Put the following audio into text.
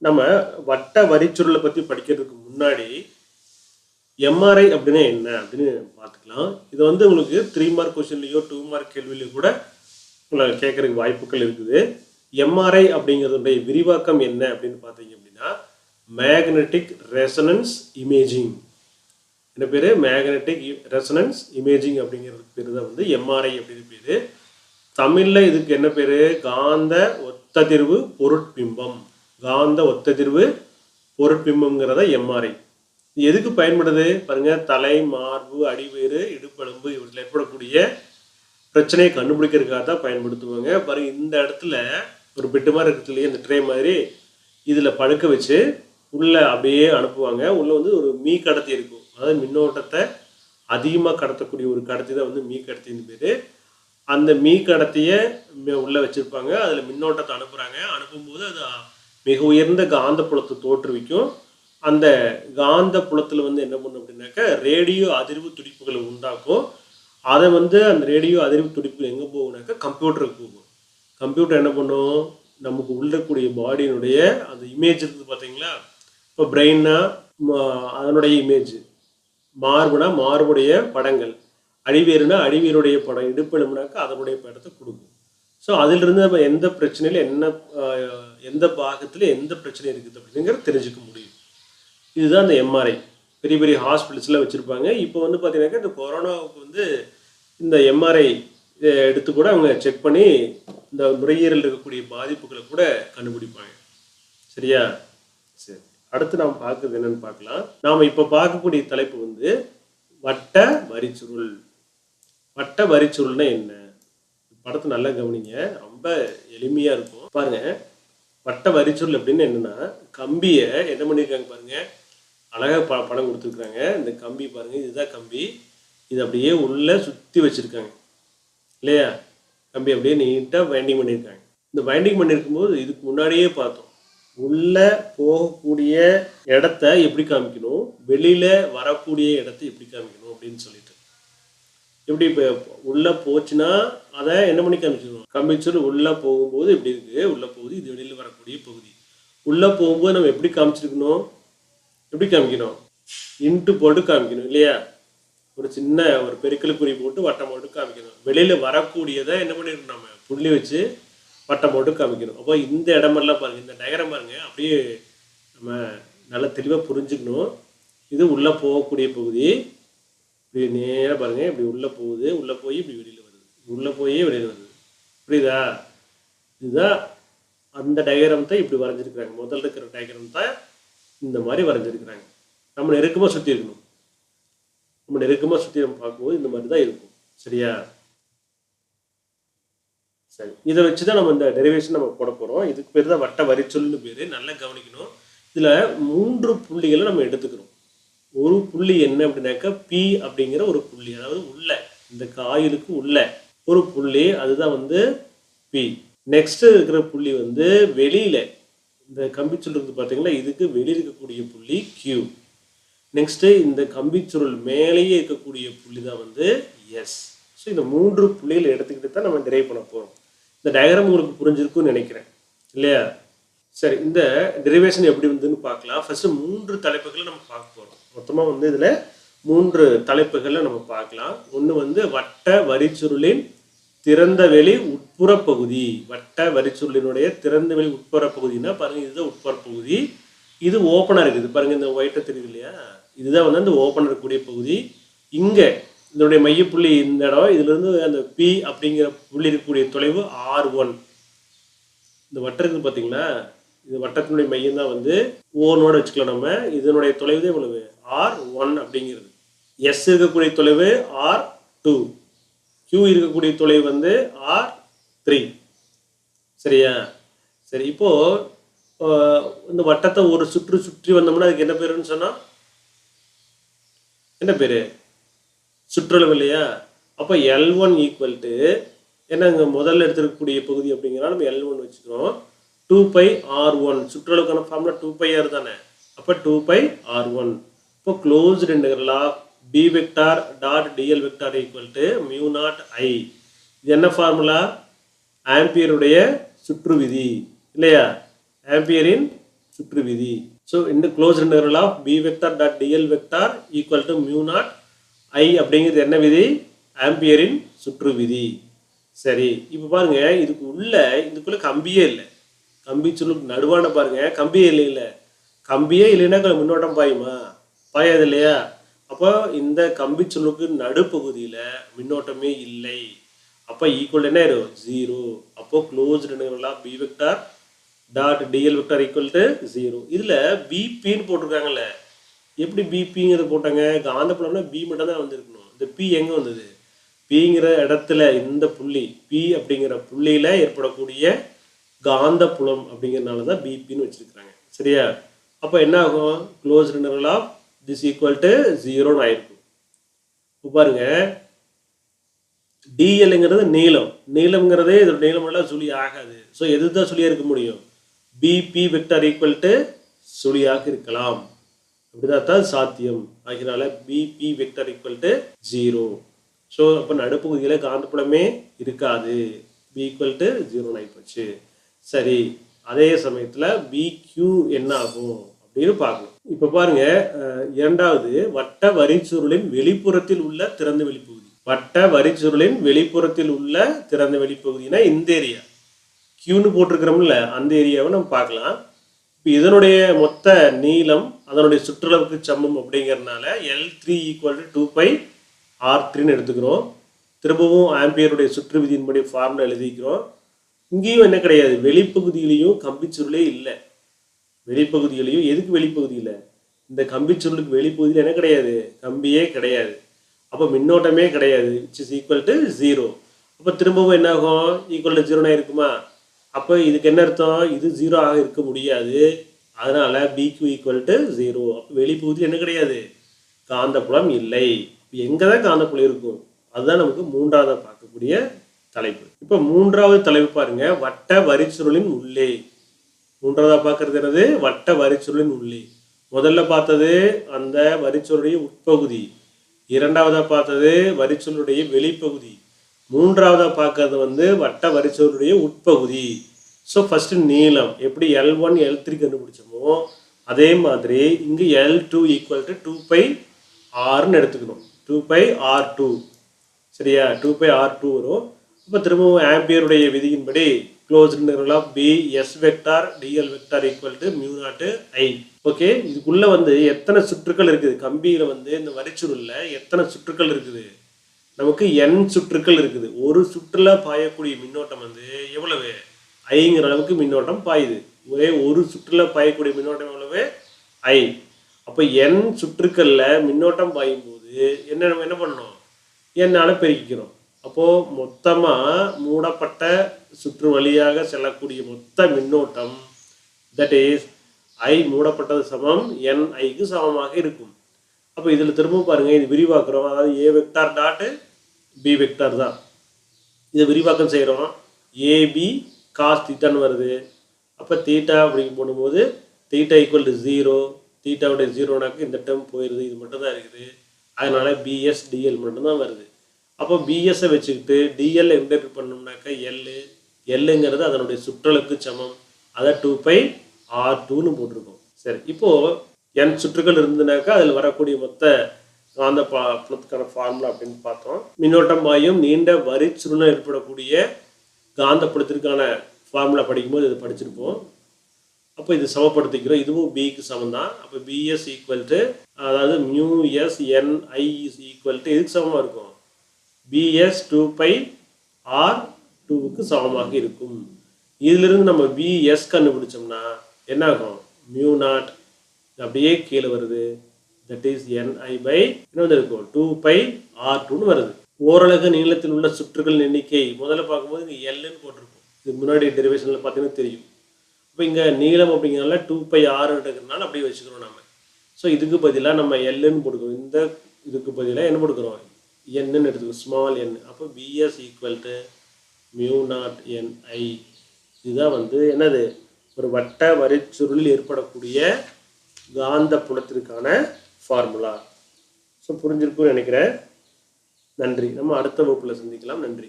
நம்ம வட்ட வரிச்சுருளை பற்றி படிக்கிறதுக்கு முன்னாடி எம்ஆர்ஐ அப்படின்னா என்ன அப்படின்னு பார்த்துக்கலாம். இது வந்து உங்களுக்கு 3 மார்க் கொஸ்டின்லையோ 2 மார்க் கேள்வியிலையோ கூட உங்களை கேட்கறதுக்கு வாய்ப்புகள் இருக்குது. எம்ஆர்ஐ அப்படிங்கிறதுடைய விரிவாக்கம் என்ன அப்படின்னு பார்த்தீங்க அப்படின்னா மேக்னெட்டிக் ரெசனன்ஸ் இமேஜிங். என்ன பேர்? மேக்னெட்டிக் ரெசனன்ஸ் இமேஜிங் அப்படிங்கிறதுக்கு பேர் தான் வந்து எம்ஆர்ஐ அப்படின்னு பேர். தமிழில் இதுக்கு என்ன பேர்? காந்த ஒத்ததிர்வு பொருட்பிம்பம். காந்த ஒத்ததிர்வு பொருட்பிம்பம்ங்கிறத எம்ஆர்ஐ. இது எதுக்கு பயன்படுது பாருங்க. தலை, மார்பு, அடிவேறு, இடுப்பெலும்பு இவற்றில் ஏற்படக்கூடிய பிரச்சனையை கண்டுபிடிக்கிறதுக்காக தான் பயன்படுத்துவாங்க. பாருங்க, இந்த இடத்துல ஒரு பெட்டு மாதிரி இருக்குது இல்லையா, இந்த ட்ரே மாதிரி, இதில் படுக்க வச்சு உள்ளே அப்படியே அனுப்புவாங்க. உள்ளே வந்து ஒரு மீ கடத்தி இருக்கும். அதாவது மின்னோட்டத்தை அதிகமாக கடத்தக்கூடிய ஒரு கடத்தி தான் வந்து மீ கடத்தின்னு பேர். அந்த மீ கடத்தியை உள்ளே வச்சுருப்பாங்க. அதில் மின்னோட்டத்தை அனுப்புகிறாங்க. அனுப்பும்போது அது மிக உயர்ந்த காந்த புலத்தை தோற்றுவிக்கும். அந்த காந்த புலத்தில் வந்து என்ன பண்ணும் அப்படின்னாக்கா ரேடியோ அதிர்வு துடிப்புகளை உண்டாக்கும். அதை வந்து அந்த ரேடியோ அதிர்வு துடிப்புகள் எங்கே போகும்னாக்கா கம்ப்யூட்டருக்கு போகும். கம்ப்யூட்டர் என்ன பண்ணும்? நமக்கு உள்ளக்கூடிய பாடியினுடைய அந்த இமேஜ் இருக்குது பார்த்தீங்களா. இப்போ பிரெயின்னா அதனுடைய இமேஜ், மார்புனா மார்புடைய படங்கள், அடிவேறுனா அடிவேருடைய படம், இடுப்பெலும்புனாக்கா அதனுடைய படத்தை கொடுக்கும். ஸோ அதிலிருந்து நம்ம எந்த பிரச்சனையில் எந்த பாகத்தில் எந்த பிரச்சனை இருக்குது அப்படிங்கிறத தெரிஞ்சுக்க முடியும். இதுதான் இந்த எம்ஆர்ஐ. பெரிய பெரிய ஹாஸ்பிட்டல்ஸில் வச்சுருப்பாங்க. இப்போ வந்து பார்த்தீங்கன்னாக்கா இந்த கொரோனாவுக்கு வந்து இந்த எம்ஆர்ஐ எடுத்து கூட அவங்க செக் பண்ணி இந்த நுரையீரல் இருக்கக்கூடிய பாதிப்புகளை கூட கண்டுபிடிப்பாங்க. சரியா? சரி, அடுத்து நாம் பார்க்குறது என்னன்னு பார்க்கலாம். நாம் இப்போ பார்க்கக்கூடிய தலைப்பு வந்து வட்ட வரிச்சுருள். வட்ட வரிச்சுருள்னா என்ன? படத்தை நல்லா கவனிங்க, ரொம்ப எளிமையாக இருக்கும். பாருங்க, வட்ட வரிச்சுருள் அப்படின்னு என்னன்னா, கம்பியை என்ன பண்ணியிருக்காங்க பாருங்க, அழகாக படம் கொடுத்துருக்குறாங்க. இந்த கம்பி பாருங்க, இதுதான் கம்பி. இது அப்படியே உள்ளே சுற்றி வச்சுருக்காங்க இல்லையா. கம்பி அப்படியே நீட்டாக வைண்டிங் பண்ணியிருக்காங்க. இந்த வைண்டிங் பண்ணியிருக்கும்போது இதுக்கு முன்னாடியே பார்த்தோம், உள்ளே போகக்கூடிய இடத்த எப்படி காமிக்கணும், வெளியில் வரக்கூடிய இடத்த எப்படி காமிக்கணும் அப்படின்னு சொல்லிட்டு. எப்படி இப்போ உள்ளே போச்சுன்னா அதை என்ன பண்ணி காமிச்சிக்கணும், காமிச்சுட்டு உள்ளே போகும்போது இப்படி இருக்குது, உள்ளே போகுது, இது வெளியில் வரக்கூடிய பகுதி. உள்ளே போகும்போது நம்ம எப்படி காமிச்சிருக்கணும், எப்படி காமிக்கணும், இன்ட்டு போட்டு காமிக்கணும் இல்லையா. ஒரு சின்ன ஒரு பெருக்கல் குறி போட்டு வட்டம் போட்டு காமிக்கணும். வெளியில் வரக்கூடியதை என்ன பண்ணிருக்கணும், நம்ம புள்ளி வச்சு வட்டம் போட்டு காமிக்கணும். அப்போ இந்த இடமெல்லாம் பாருங்கள், இந்த டயக்ராம் பாருங்க, அப்படியே நம்ம நல்லா தெளிவாக புரிஞ்சுக்கணும். இது உள்ளே போகக்கூடிய பகுதி. இப்படி நேராக பாருங்கள், இப்படி உள்ளே போகுது, உள்ளே போய் இப்படி வெளியில் வருது, உள்ளே போய் வெளியில் வருது. புரியுதா? இதுதான் அந்த டயக்ராம் தான் இப்படி வரைஞ்சிருக்கிறாங்க. முதல்ல இருக்கிற டயக்ராம் தான் இந்த மாதிரி வரைஞ்சிருக்கிறாங்க. நம்ம நெருக்கமாக சுற்றி இருக்கணும். நம்ம நெருக்கமாக சுற்றி நம்ம பார்க்கும்போது இந்த மாதிரி தான் இருக்கும். சரியா? சரி, இதை வச்சு தான் நம்ம இந்த டெரிவேஷன் நம்ம போட போகிறோம். இதுக்கு பேர் தான் வட்ட வரிச்சொல்னு பேர். நல்லா கவனிக்கணும். இதில் 3 புள்ளிகளை நம்ம எடுத்துக்கிறோம். ஒரு புள்ளி என்ன அப்படின்னாக்கா பி அப்படிங்கிற ஒரு புள்ளி, அதாவது உள்ள இந்த காயிலுக்கு உள்ள ஒரு புள்ளி, அதுதான் வந்து பி. நெக்ஸ்ட் இருக்கிற புள்ளி வந்து வெளியில, இந்த கம்பிச்சுருள் இருக்கு பார்த்தீங்களா, இதுக்கு வெளியில் இருக்கக்கூடிய புள்ளி கியூ. நெக்ஸ்ட்டு இந்த கம்பிச்சுருள் மேலேயே இருக்கக்கூடிய புள்ளி தான் வந்து எஸ். ஸோ இந்த 3 புள்ளிகள் எடுத்துக்கிட்டு தான் நம்ம டிரைவ் பண்ண போகிறோம். இந்த டயக்ராம் உங்களுக்கு புரிஞ்சிருக்குன்னு நினைக்கிறேன் இல்லையா. சரி, இந்த டெரிவேஷன் எப்படி வந்துன்னு பார்க்கலாம். ஃபர்ஸ்ட் 3 தலைப்புகளை நம்ம பார்க்க போகிறோம். மொத்தமாக வந்து இதில் 3 தலைப்புகளை நம்ம பார்க்கலாம். ஒன்று வந்து வட்ட வரிச்சுருளின் திறந்த வெளி உட்புற பகுதி. வட்ட வரிச்சுருளினுடைய திறந்த வெளி உட்புற பகுதினா பாருங்க, இதுதான் உட்புற பகுதி. இது ஓப்பனாக இருக்குது பாருங்க, இந்த ஒயிட்டை தெரியுது இல்லையா, இதுதான் வந்து அந்த ஓப்பனாக இருக்கக்கூடிய பகுதி. இங்கே இதனுடைய மையப்புள்ளி இந்த இடம், இதுலேருந்து அந்த பி அப்படிங்கிற புள்ளி இருக்கக்கூடிய தொலைவு R1. இந்த வட்டம் இருக்குது பார்த்தீங்களா, இது வட்டத்தினுடைய மையம் தான் வந்து ஓனோட வச்சுக்கலாம் நம்ம. இதனுடைய தொலைவு தான் இவ்வளவு R1 அப்படிங்கிறது. எஸ் இருக்கக்கூடிய தொலைவு R2, Q இருக்கக்கூடிய தொலைவு வந்து R3. சரியா? சரி, இப்போ இந்த வட்டத்தை ஒரு சுற்றி வந்தோம்னா அதுக்கு என்ன பேருன்னு சொன்னா என்ன பேரு? சுற்றளவு இல்லையா. அப்போ L1 ஈக்குவல் டு என்ன, இங்கே முதல்ல எடுத்துருக்கக்கூடிய பகுதி அப்படிங்கிறனால நம்ம L1 வச்சுக்கிறோம். 2πr1 சுற்றளவுக்கான ஃபார்முலா 2πr தானே. அப்போ 2πr1. இப்போ closed integral of b vector dot dl vector equal to mu naught I. இது என்ன ஃபார்முலா? ஆம்பியருடைய சுற்று விதி இல்லையா, ஆம்பியரின் சுற்று விதி. ஸோ இந்த closed interval of B vector dot TL vector equal to mu naught I அப்படிங்கிறது என்ன விதி? ஆம்பியரின் சுற்று விதி. சரி, இப்போ பாருங்க, இதுக்குள்ள கம்பியே இல்லை. கம்பி சுருளுக்கு நடுவான பாருங்க, கம்பியே இல்லை. கம்பியே இல்லைன்னா மின்னோட்டம் பாயுமா? பாயாது இல்லையா? அப்போ இந்த கம்பி சுருளுக்கு நடுப்பகுதியில் மின்னோட்டமே இல்லை. அப்போ ஈக்குவல் என்ன ஆயிரும்? 0. அப்போ closed interval of B vector dot TL vector equal to 0. இதில் பிபின்னு போட்டிருக்காங்கல்ல, எப்படி பிபிங்கிறது போட்டாங்க? காந்தப்புலம்னா பி மட்டும் தான் வந்திருக்கணும். இந்த பி எங்கே வந்தது? பிங்கிற இடத்துல இந்த புள்ளி பி அப்படிங்கிற புள்ளியில் ஏற்படக்கூடிய காந்த புலம் அப்படிங்கிறதுனால தான் பிபின்னு வச்சுருக்குறாங்க. சரியா? அப்போ என்ன ஆகும்? Closed interval of this equal to 0ன்னு ஆயிருக்கும். இப்போ பாருங்க, டிஎல்ங்கிறது நீளம். நீளம்ங்கிறதே இதோட நீளமெல்லாம் சுழி ஆகாது. ஸோ எது தான் சுழியாக இருக்க முடியும்? பிபி வெக்டார் ஈக்குவல் டு சுழியாக இருக்கலாம். அப்படிதான் சாத்தியம். ஆகினால BB vector equal to 0. So அப்போ நடுப்பகுதியில் காந்தப்புலமே இருக்காது. பி ஈக்குவல் டு 0 ஆகிப்போச்சு. சரி, அதே சமயத்தில் பிக்யூ என்ன ஆகும் அப்படின்னு பார்க்கணும். இப்போ பாருங்க, இரண்டாவது வட்ட வரிச்சுருளின் வெளிப்புறத்தில் உள்ள திறந்த வெளிப்பகுதி. வட்ட வரிச்சுருளின் வெளிப்புறத்தில் உள்ள திறந்த வெளிப்பகுதினா இந்த ஏரியா கியூன்னு போட்டிருக்கிறோம்ல, அந்த ஏரியாவை நம்ம பார்க்கலாம். இப்போ இதனுடைய மொத்த நீளம் அதனுடைய சுற்றளவுக்கு சமம் அப்படிங்கிறதுனால L3 ஈக்குவல் டு 2πr3ன்னு எடுத்துக்கிறோம். திரும்பவும் ஆம்பியருடைய சுற்று விதியின்படி ஃபார்முலா எழுதிக்கிறோம். இங்கேயும் என்ன கிடையாது, வெளிப்பகுதியிலையும் கம்பிச்சுருளே இல்லை. வெளிப்பகுதியிலையும் எதுக்கு வெளிப்பகுதியில்? இந்த கம்பிச்சுருளுக்கு வெளிப்பகுதியில் என்ன கிடையாது? கம்பியே கிடையாது. அப்போ மின்னோட்டமே கிடையாது. Which is equal to 0. அப்போ திரும்பவும் என்ன ஆகும்? ஈக்குவல் டு 0 இருக்குமா? அப்போ இதுக்கு என்ன அர்த்தம்? இது 0 ஆக இருக்க முடியாது. அதனால பிக்யூ ஈக்குவல் டு 0. அப்போ வெளிப்பகுதியில் என்ன கிடையாது? காந்தப்புலம் இல்லை. எங்கே தான் காந்தப்புலம் இருக்கும்? அதுதான் நமக்கு மூன்றாவது பார்க்கக்கூடிய தலைப்பு. இப்போ மூன்றாவது தலைப்பு பாருங்க, வட்ட வரிச்சுருளின் உள்ளே. மூன்றாவதா பார்க்கறது என்னது? வட்ட வரிச்சுருளின் உள்ளே. முதல்ல பார்த்தது அந்த வரிச்சுருளுடைய உட்பகுதி, இரண்டாவதா பார்த்தது வரிச்சுருளுடைய வெளிப்பகுதி, மூன்றாவதா பார்க்கறது வட்ட வரிச்சுருளுடைய உட்பகுதி. ஸோ ஃபர்ஸ்ட் நீளம் எப்படி L1 L3 கண்டுபிடிச்சோமோ அதே மாதிரி இங்கு L2 ஈக்குவல் டு 2πrன்னு எடுத்துக்கணும். 2πr2. சரியா? 2πr2 வரும். இப்போ திரும்பவும் ஆம்பியருடைய விதியின்படி closed interval of B S vector dl vector equal to mu naught I. Okay, இதுக்குள்ள எத்தனை சுற்றுக்கள் இருக்குது? கம்பியில இந்த வரிச்சுருள்ல எத்தனை சுற்றுக்கள் இருக்குது? நமக்கு n சுற்றுக்கள் இருக்குது. ஒரு சுற்றுல பாயக்கூடிய மின்னோட்டம் எவ்வளவு? ஐங்கிற அளவுக்கு மின்னோட்டம் பாயுது. ஒரே ஒரு சுற்றுல பாயக்கூடிய மின்னோட்டம் எவ்வளவு? ஐ. அப்போ n சுற்றுக்கள்ல மின்னோட்டம் பாயும் போது என்ன பண்ணணும்? என்னால பெருக்கிக்கிறோம். அப்போ மொத்தமா மூடப்பட்ட சுற்று வழியாக செல்லக்கூடிய மொத்த மின்னோட்டம் தட் இஸ் ஐ மூடப்பட்டது சமம் NIக்கு சமமாக இருக்கும். அப்போ இதில் திரும்ப பாருங்க, இது விரிவாக்குறோம். அதாவது ஏ வெக்டார் டாட் பி வெக்டார் தான். இதை விரிவாக்கம் செய்கிறோம். ஏபி காஸ் தீட்டான்னு வருது. அப்போ தீட்டா அப்படின்னு போடும்போது தீட்டா ஈக்குவல் டு 0. தீட்டாவுடைய 0னாக்கு இந்த டேர்ம் போயிடுது. இது மட்டும் தான் இருக்குது. அதனால பிஎஸ் டிஎல் மட்டும்தான் வருது. அப்போ பிஎஸ்ஸை வச்சுக்கிட்டு டிஎல் இன்டெகிரேட் பண்ணோம்னாக்கா எல்லுங்கிறது அதனுடைய சுற்றலுக்கு சமம். அதை 2πr2ன்னு போட்டிருக்கோம். சரி, இப்போது n சுற்றுகள் இருந்ததுனாக்கா அதில் வரக்கூடிய மொத்த காந்த புலத்துக்கான ஃபார்முலா அப்படின்னு பார்த்தோம். மின்னோட்டம் பாயும் நீண்ட வரிச்சுருள ஏற்படக்கூடிய காந்த புலத்திற்கான ஃபார்முலா படிக்கும்போது இதை படிச்சிருப்போம். அப்போ இது சமப்படுத்திக்கிறோம். இதுவும் பிக்கு சமம் தான். அப்போ பிஎஸ் ஈக்குவல் டு, அதாவது mu S NI is equal to இதுக்கு சமமாக இருக்கும். பிஎஸ் 2πr2க்கு சமமாக இருக்கும். இதிலிருந்து நம்ம பிஎஸ் கண்டுபிடிச்சோம்னா என்ன ஆகும்? மியூ நாட் அப்படியே கீழே வருது. தட் இஸ் NI பை என்ன இருக்கும்? 2πr2ன்னு வருது. ஓரலகு நீளத்தில் உள்ள சுற்றுகளின் எண்ணிக்கை முதல்ல பார்க்கும்போது இங்கே Lன்னு போட்டிருக்கும். இதுக்கு முன்னாடி டெரிவேஷனில் பார்த்தீங்கன்னா தெரியும். இப்போ இங்கே நீளம் அப்படிங்கிறனால 2πr எடுக்கிறதுனால அப்படியே வச்சுக்கிறோம் நம்ம. ஸோ இதுக்கு பதிலாக நம்ம Lன்னு போட்டுக்கிறோம். இந்த இதுக்கு பதிலாக என்ன போட்டுக்கிறோம்? Nன்னு எடுத்துக்கோ, ஸ்மால் n. அப்போ BS equal to mu naught NI. இதுதான் என்னது? ஒரு வட்ட வரிச்சுருளில் ஏற்படக்கூடிய காந்த புலத்திற்கான ஃபார்முலா. ஸோ புரிஞ்சிருக்கும்னு நினைக்கிறேன். நன்றி. நம்ம அடுத்த வகுப்பில் சந்திக்கலாம். நன்றி.